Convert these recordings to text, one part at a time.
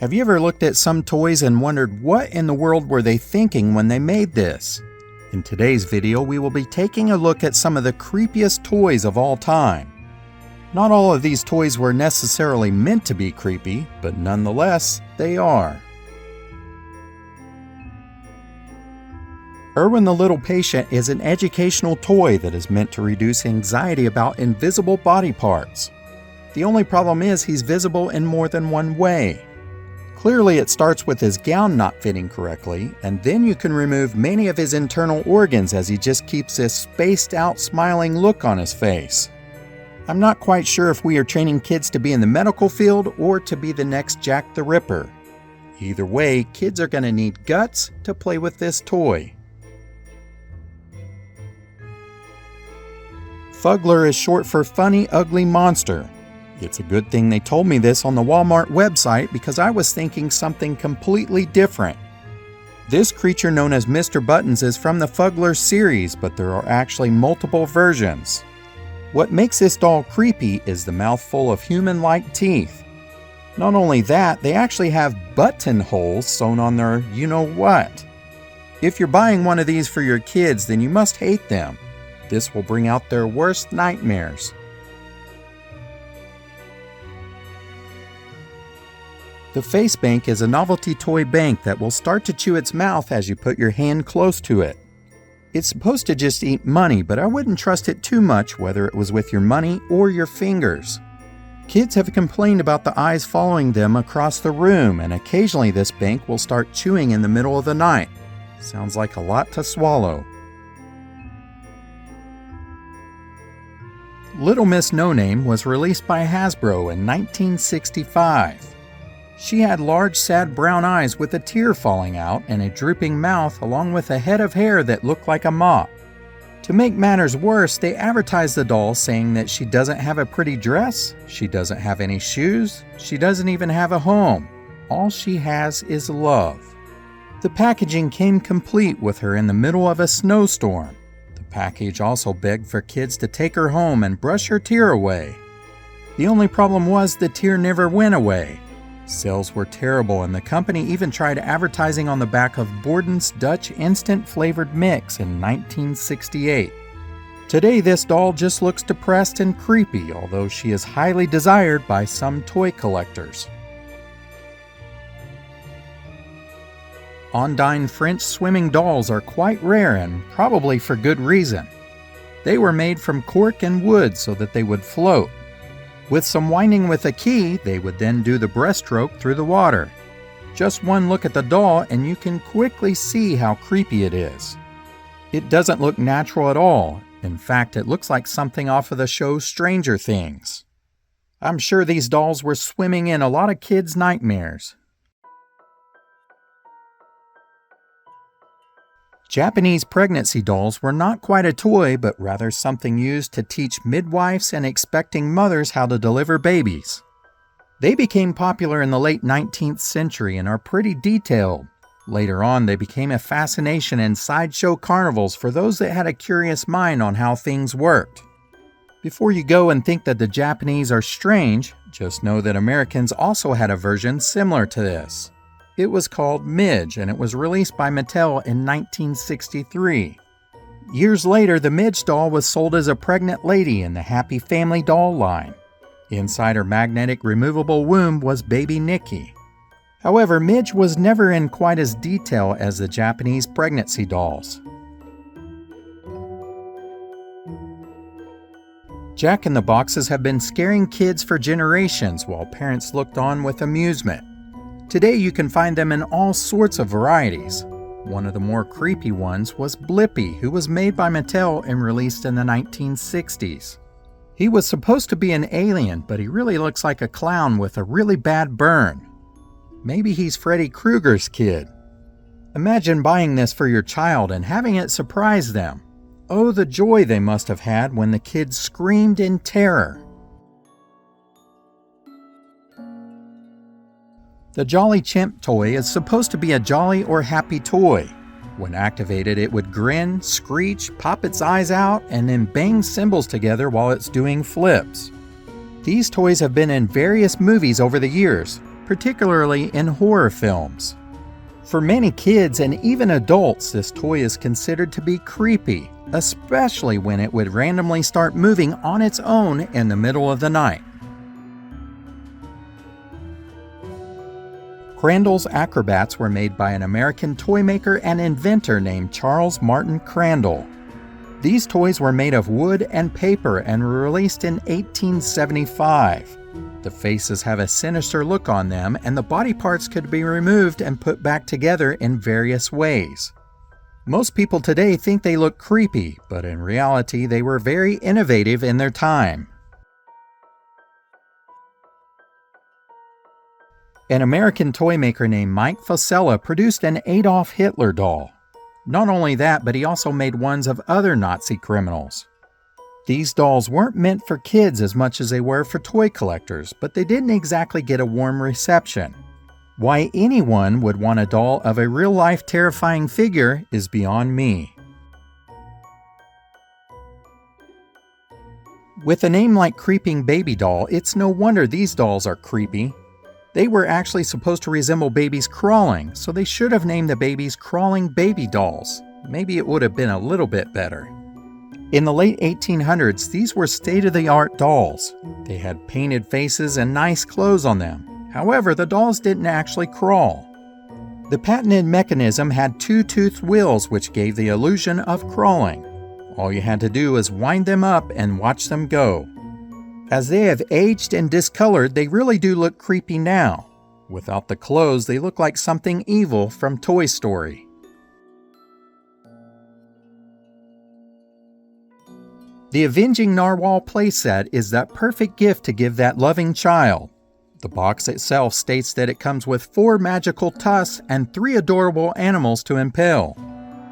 Have you ever looked at some toys and wondered what in the world were they thinking when they made this? In today's video, we will be taking a look at some of the creepiest toys of all time. Not all of these toys were necessarily meant to be creepy, but nonetheless, they are. Irwin the Little Patient is an educational toy that is meant to reduce anxiety about invisible body parts. The only problem is he's visible in more than one way. Clearly it starts with his gown not fitting correctly, and then you can remove many of his internal organs as he just keeps this spaced out smiling look on his face. I'm not quite sure if we are training kids to be in the medical field or to be the next Jack the Ripper. Either way, kids are going to need guts to play with this toy. Fuggler is short for Funny Ugly Monster. It's a good thing they told me this on the Walmart website because I was thinking something completely different. This creature known as Mr. Buttons is from the Fuggler series, but there are actually multiple versions. What makes this doll creepy is the mouth full of human-like teeth. Not only that, they actually have buttonholes sewn on their you-know-what. If you're buying one of these for your kids, then you must hate them. This will bring out their worst nightmares. The Face Bank is a novelty toy bank that will start to chew its mouth as you put your hand close to it. It's supposed to just eat money, but I wouldn't trust it too much whether it was with your money or your fingers. Kids have complained about the eyes following them across the room, and occasionally this bank will start chewing in the middle of the night. Sounds like a lot to swallow. Little Miss No Name was released by Hasbro in 1965. She had large, sad brown eyes with a tear falling out and a drooping mouth along with a head of hair that looked like a mop. To make matters worse, they advertised the doll saying that she doesn't have a pretty dress, she doesn't have any shoes, she doesn't even have a home. All she has is love. The packaging came complete with her in the middle of a snowstorm. The package also begged for kids to take her home and brush her tear away. The only problem was the tear never went away. Sales were terrible, and the company even tried advertising on the back of Borden's Dutch Instant Flavored Mix in 1968. Today, this doll just looks depressed and creepy, although she is highly desired by some toy collectors. Ondine French swimming dolls are quite rare, and probably for good reason. They were made from cork and wood so that they would float. With some winding with a key, they would then do the breaststroke through the water. Just one look at the doll and you can quickly see how creepy it is. It doesn't look natural at all. In fact, it looks like something off of the show Stranger Things. I'm sure these dolls were swimming in a lot of kids' nightmares. Japanese pregnancy dolls were not quite a toy, but rather something used to teach midwives and expecting mothers how to deliver babies. They became popular in the late 19th century and are pretty detailed. Later on, they became a fascination in sideshow carnivals for those that had a curious mind on how things worked. Before you go and think that the Japanese are strange, just know that Americans also had a version similar to this. It was called Midge, and it was released by Mattel in 1963. Years later, the Midge doll was sold as a pregnant lady in the Happy Family doll line. Inside her magnetic removable womb was baby Nikki. However, Midge was never in quite as detail as the Japanese pregnancy dolls. Jack-in-the-Boxes have been scaring kids for generations while parents looked on with amusement. Today you can find them in all sorts of varieties. One of the more creepy ones was Blippi, who was made by Mattel and released in the 1960s. He was supposed to be an alien, but he really looks like a clown with a really bad burn. Maybe he's Freddy Krueger's kid. Imagine buying this for your child and having it surprise them. Oh, the joy they must have had when the kids screamed in terror. The Jolly Chimp toy is supposed to be a jolly or happy toy. When activated, it would grin, screech, pop its eyes out, and then bang cymbals together while it's doing flips. These toys have been in various movies over the years. particularly in horror films. For many kids and even adults, this toy is considered to be creepy, especially when it would randomly start moving on its own in the middle of the night. Crandall's Acrobats were made by an American toy maker and inventor named Charles Martin Crandall. These toys were made of wood and paper and were released in 1875. The faces have a sinister look on them, and the body parts could be removed and put back together in various ways. Most people today think they look creepy, but in reality they were very innovative in their time. An American toy maker named Mike Fosella produced an Adolf Hitler doll. Not only that, but he also made ones of other Nazi criminals. These dolls weren't meant for kids as much as they were for toy collectors, but they didn't exactly get a warm reception. Why anyone would want a doll of a real-life terrifying figure is beyond me. With a name like Creeping Baby Doll, it's no wonder these dolls are creepy. They were actually supposed to resemble babies crawling, so they should have named the babies Crawling Baby Dolls. Maybe it would have been a little bit better. In the late 1800s, these were state-of-the-art dolls. They had painted faces and nice clothes on them. However, the dolls didn't actually crawl. The patented mechanism had two-toothed wheels which gave the illusion of crawling. All you had to do was wind them up and watch them go. As they have aged and discolored, they really do look creepy now. Without the clothes, they look like something evil from Toy Story. The Avenging Narwhal playset is that perfect gift to give that loving child. The box itself states that it comes with 4 magical tusks and 3 adorable animals to impale.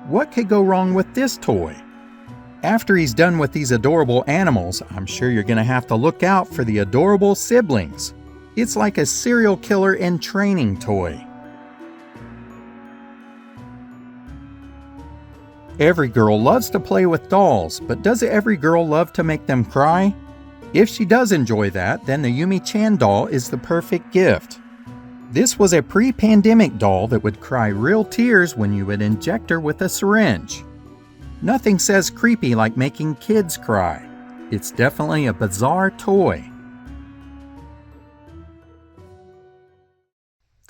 What could go wrong with this toy? After he's done with these adorable animals, I'm sure you're going to have to look out for the adorable siblings. It's like a serial killer in training toy. Every girl loves to play with dolls, but does every girl love to make them cry? If she does enjoy that, then the Yumi Chan doll is the perfect gift. This was a pre-pandemic doll that would cry real tears when you would inject her with a syringe. Nothing says creepy like making kids cry. It's definitely a bizarre toy.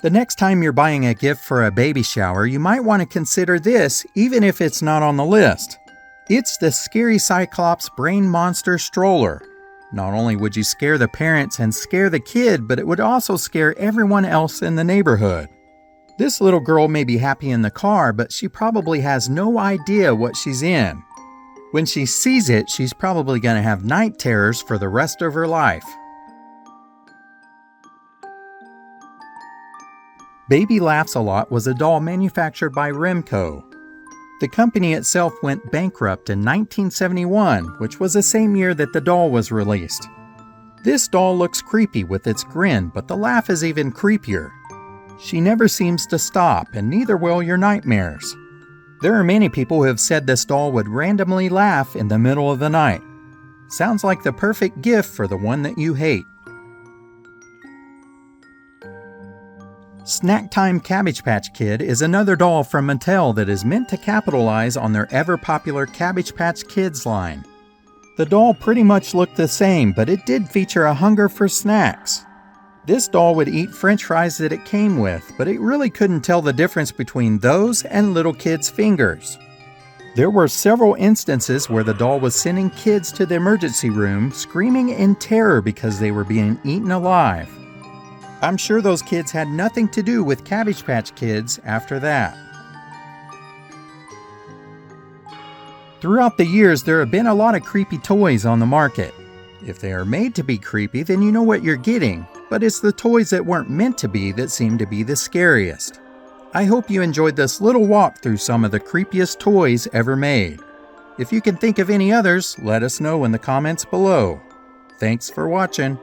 The next time you're buying a gift for a baby shower, you might want to consider this, even if it's not on the list. It's the Scary Cyclops Brain Monster Stroller. Not only would you scare the parents and scare the kid, but it would also scare everyone else in the neighborhood. This little girl may be happy in the car, but she probably has no idea what she's in. When she sees it, she's probably going to have night terrors for the rest of her life. Baby Laughs a Lot was a doll manufactured by Remco. The company itself went bankrupt in 1971, which was the same year that the doll was released. This doll looks creepy with its grin, but the laugh is even creepier. She never seems to stop, and neither will your nightmares. There are many people who have said this doll would randomly laugh in the middle of the night. Sounds like the perfect gift for the one that you hate. Snack Time Cabbage Patch Kid is another doll from Mattel that is meant to capitalize on their ever-popular Cabbage Patch Kids line. The doll pretty much looked the same, but it did feature a hunger for snacks. This doll would eat French fries that it came with, but it really couldn't tell the difference between those and little kids' fingers. There were several instances where the doll was sending kids to the emergency room screaming in terror because they were being eaten alive. I'm sure those kids had nothing to do with Cabbage Patch Kids after that. Throughout the years, there have been a lot of creepy toys on the market. If they are made to be creepy, then you know what you're getting, but it's the toys that weren't meant to be that seem to be the scariest. I hope you enjoyed this little walk through some of the creepiest toys ever made. If you can think of any others, let us know in the comments below. Thanks for watching.